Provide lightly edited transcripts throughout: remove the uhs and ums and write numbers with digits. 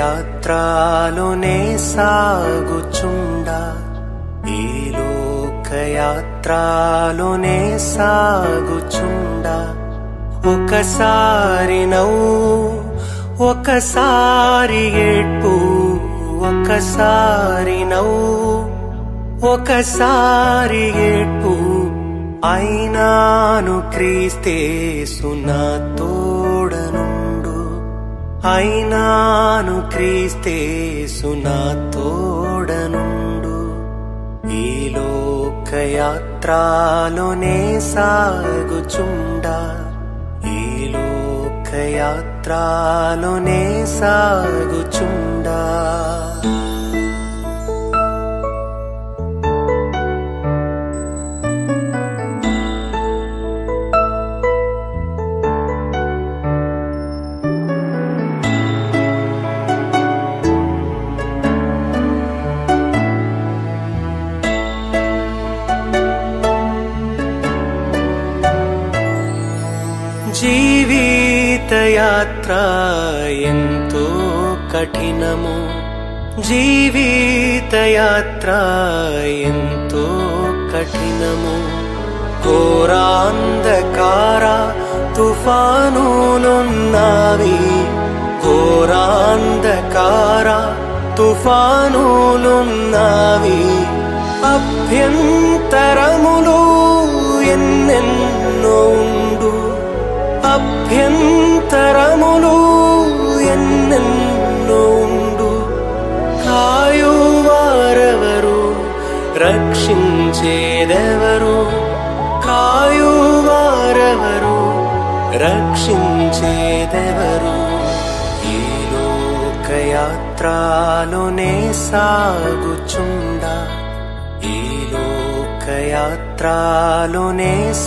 లోకయాత్రలోనే సాగుచుండా ఈ లోకయాత్రలోనే సాగుచుండా ఒకసారి నవ్వు ఒకసారి ఏడ్పు ఒకసారి నవ్వు ఒకసారి ఏడ్పు అయినాను క్రీస్తేసు నా తోడనుండు అయినాను క్రీస్తేసు నా తోడనుండు ఈ లోకయాత్రలోనే సాగుచుండా ఈ లోకయాత్రలోనే సాగుచుండా జీవితయాత్ర ఎంతో కఠినము జీవితయాత్ర ఎంతో కఠినము ఘోరాంధకార తుఫానులున్నవి ఘోరాంధకార తుఫానులున్నవి అభ్యంతరములు ఎన్నెన్నో ఉండు అభ్యంతరములు ఎన్నెన్నో ఉండు కాయువారెవరు రక్షించేదెవరు కాయువారెవరు రక్షించేదెవరు ఈ లోకయాత్రలోనే సాగుచుండా ఈ లోకయాత్రలోనే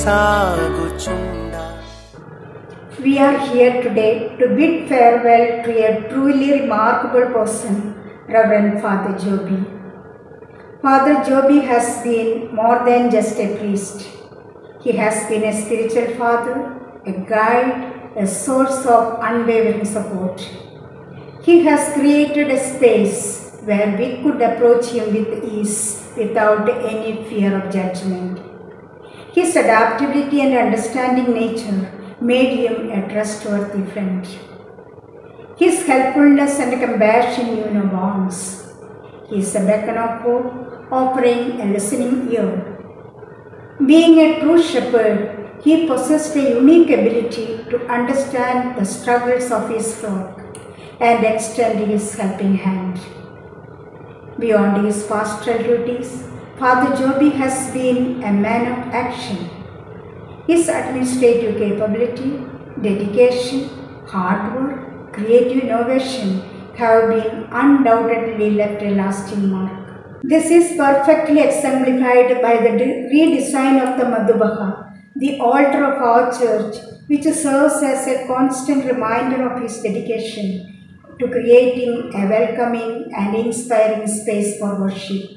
సాగుచుండా. We are here today to bid farewell to a truly remarkable person, Reverend Father Joby. Father Joby has been more than just a priest. He has been a spiritual father, a guide, a source of unwavering support. He has created a space where we could approach him with ease without any fear of judgment. His adaptability and understanding nature made him a trustworthy friend. His helpfulness and compassion knew no bounds. He is a beacon of hope, offering a listening ear. Being a true shepherd, he possessed a unique ability to understand the struggles of his flock and extend his helping hand. Beyond his pastoral duties, Father Joby has been a man of action. His administrative capability, dedication, hard work, creative innovation have been undoubtedly left a lasting mark. This is perfectly exemplified by the redesign of the Madhubaka, the altar of our church, which serves as a constant reminder of his dedication to creating a welcoming and inspiring space for worship.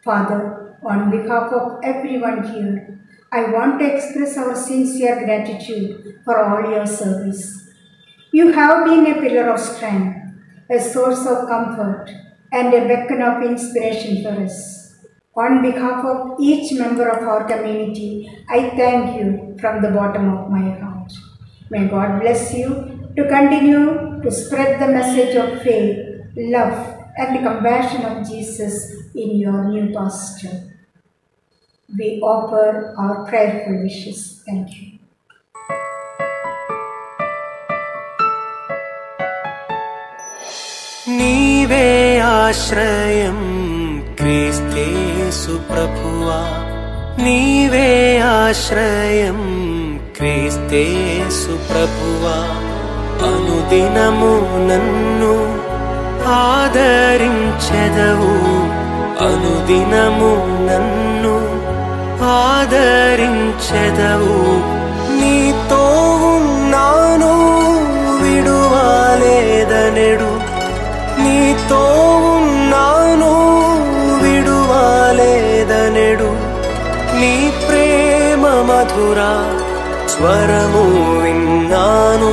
Father, on behalf of everyone here, I want to express our sincere gratitude for all your service. You have been a pillar of strength, a source of comfort, and a beacon of inspiration for us. On behalf of each member of our community, I thank you from the bottom of my heart. May God bless you to continue to spread the message of faith, love, and compassion of Jesus in your new pasture. We offer our prayerful wishes. Thank you. నీవే ఆశ్రయం క్రీస్తేసు ప్రభువా నీవే ఆశ్రయం క్రీస్తేసు ప్రభువా అనుదినము నన్ను ఆదరించెదవు అనుదినము నన్ను ఆదరించెదవు నీతో ఉన్నాను విడువలేదనెడు నీతో ఉన్నాను విడువలేదనెడు నీ ప్రేమ మధుర స్వరము విన్నాను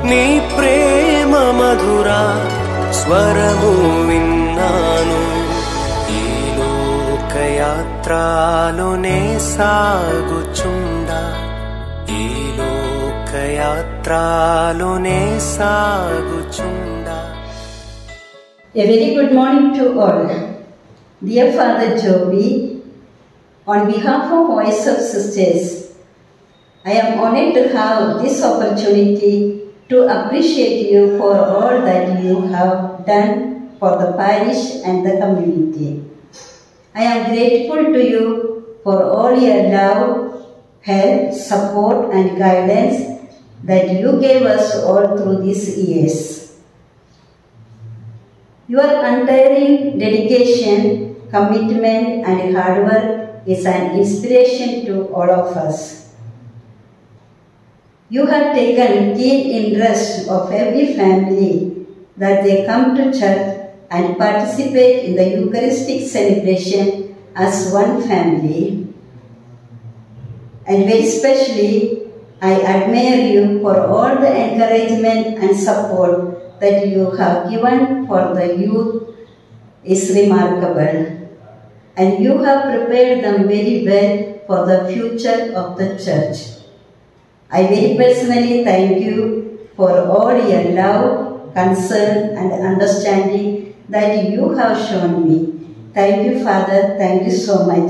నీ ప్రేమ మధుర వరము విన్నాను. ఈ లోకయాత్రలోనే సాగుచుండా, ఈ లోకయాత్రలోనే సాగుచుండా. A very good morning to all. Dear Father Joby, on behalf of Voice of Sisters, I am honored to have this opportunity to appreciate you for all that you have done for the parish and the community. I am grateful to you for all your love, help, support and guidance that you gave us all through these years. Your untiring dedication, commitment and hard work is an inspiration to all of us. You have taken keen interest of every family that they come to church and participate in the Eucharistic celebration as one family. And very especially, I admire you for all the encouragement and support that you have given for the youth is remarkable. And you have prepared them very well for the future of the church. I very personally thank you for all your love, concern and understanding that you have shown me. Thank you, Father. Thank you so much.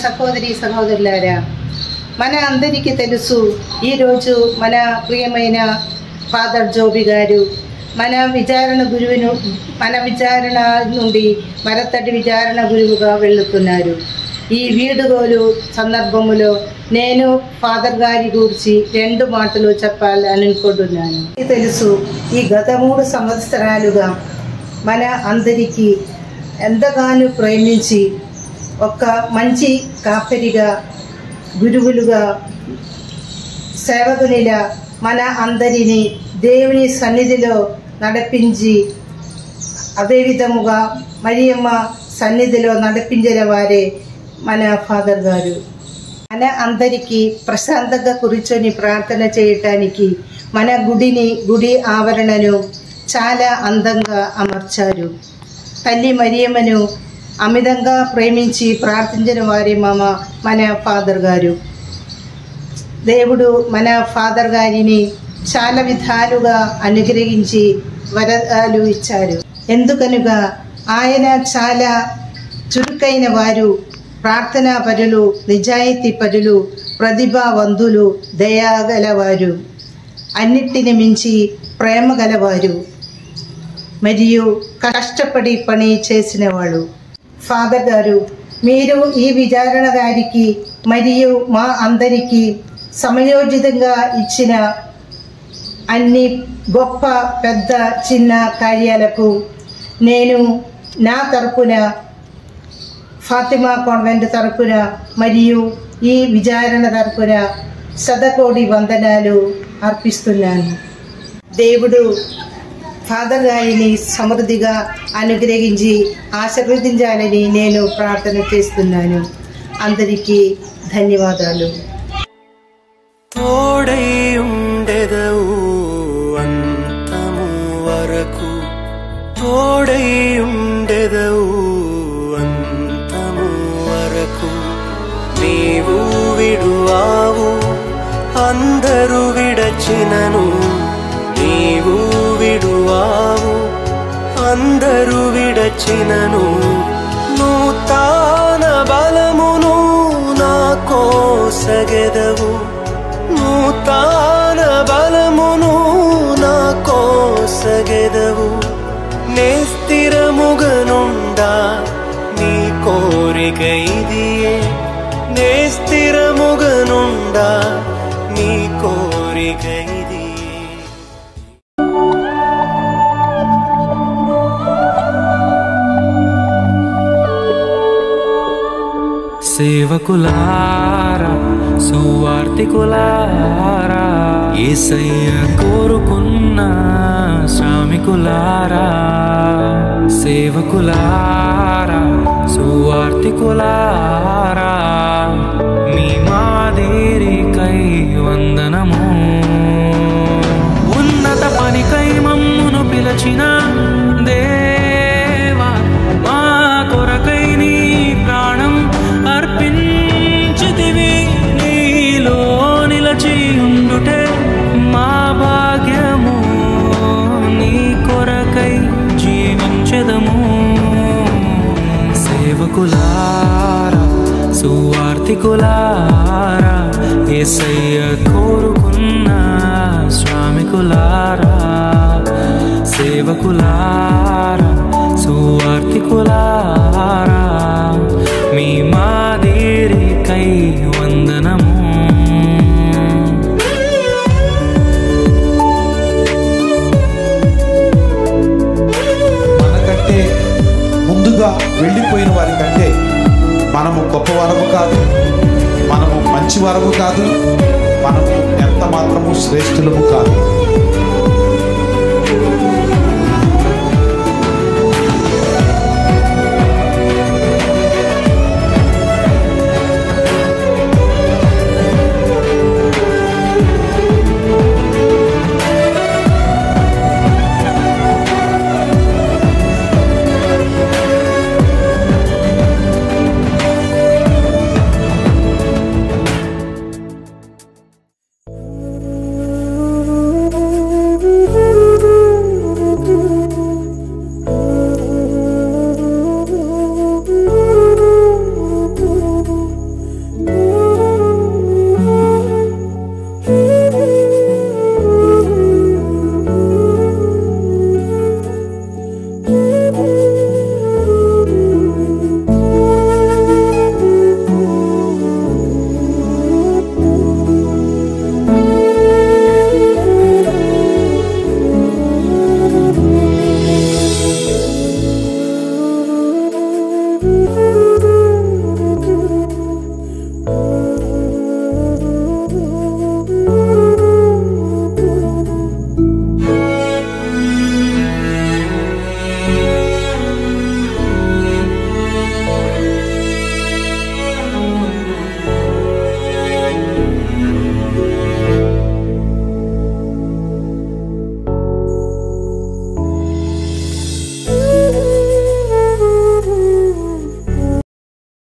సహోదరి సహోదరులారా, మన అందరికీ తెలుసు, ఈరోజు మన ప్రియమైన father జోబీ గారు మన విచారణ నుండి మరతడి విచారణ గురువుగా వెళుతున్నారు. ఈ వీడుగోలు సందర్భములో నేను ఫాదర్ గారి గురించి 2 మాటలు చెప్పాలని అనుకుంటున్నాను. తెలుసు, ఈ గత 3 సంవత్సరాలుగా మన అందరికీ ఎంతగానో ప్రేమించి ఒక మంచి కాపరిగా, గురువులుగా, సేవకునిలా మన అందరినీ దేవుని సన్నిధిలో నడిపించి, అదేవిధముగా మరియమ్మ సన్నిధిలో నడిపించిన వారే మన ఫాదర్ గారు. మన అందరికీ ప్రశాంతంగా కూర్చొని ప్రార్థన చేయటానికి మన గుడి ఆవరణను చాలా అందంగా అమర్చారు. తల్లి మరియమ్మను అమితంగా ప్రేమించి ప్రార్థించిన వారి మన ఫాదర్ గారు. దేవుడు మన ఫాదర్ గారిని చాలా విధాలుగా అనుగ్రహించి వరాలు ఇచ్చారు. ఎందుకనగా ఆయన చాలా చురుకైన వారు, ప్రార్థనా పరులు, నిజాయితీ పరులు, ప్రతిభావంతులు, దయాగలవారు, అన్నిటిని మించి ప్రేమ గలవారు మరియు కష్టపడి పని చేసినవాడు. ఫాదర్ గారు, మీరు ఈ విచారణ గారికి మరియు మా అందరికీ సమయోచితంగా ఇచ్చిన అన్ని గొప్ప పెద్ద చిన్న కార్యాలకు నేను నా తరపున, ఫాతిమా కాన్వెంట్ తరపున మరియు ఈ విచారణ తరపున శతకోటి వందనాలు అర్పిస్తున్నాను. దేవుడు ఫాదర్ గారిని సమృద్ధిగా అనుగ్రహించి ఆశీర్వదించాలని నేను ప్రార్థన చేస్తున్నాను. అందరికీ ధన్యవాదాలు. తోడై ఉండెదవు అంతము వరకు, తోడై ఉండెదవు అంతము వరకు. నీవు విడువావు అందరూ విడచినను, నీవు విడువావు అందరూ విడచినను. నూతన బలమును నాకోసగెదవు, నూతన బలమును నాకోసగెదవు. నే స్థిరముగనుండా నీ కోరిక ఇదియే, నే స్థిరముగనుండా నీ కోరిక ఇదియే. సేవకులారా సువార్తికులారా యేసయ్య కోరుకున్న శ్రామికులారా సేవకులారా సువార్తికులారా మీ మాదిరికై వందనము ఉన్నత పనికై మమ్మును పిలచిన దేవా మా కొరకై నీ ప్రాణం అర్పించితివి నీలో నిలచి ఉండుటే మా భాగ్యము నీ కొరకై జీవించెదము సేవకులారా సువార్తికులారా యేసయ్య కోరుకున్న శ్రామికులారా సేవకులారా సువార్తికులారా మీ మాదిరికై వందనము మనకంటే ముందుగా వెళ్ళిపోయిన వారి కంటే మనము గొప్పవారము కాదు, మనము మంచివారము కాదు, మనము ఎంత మాత్రము శ్రేష్ఠులము కాదు.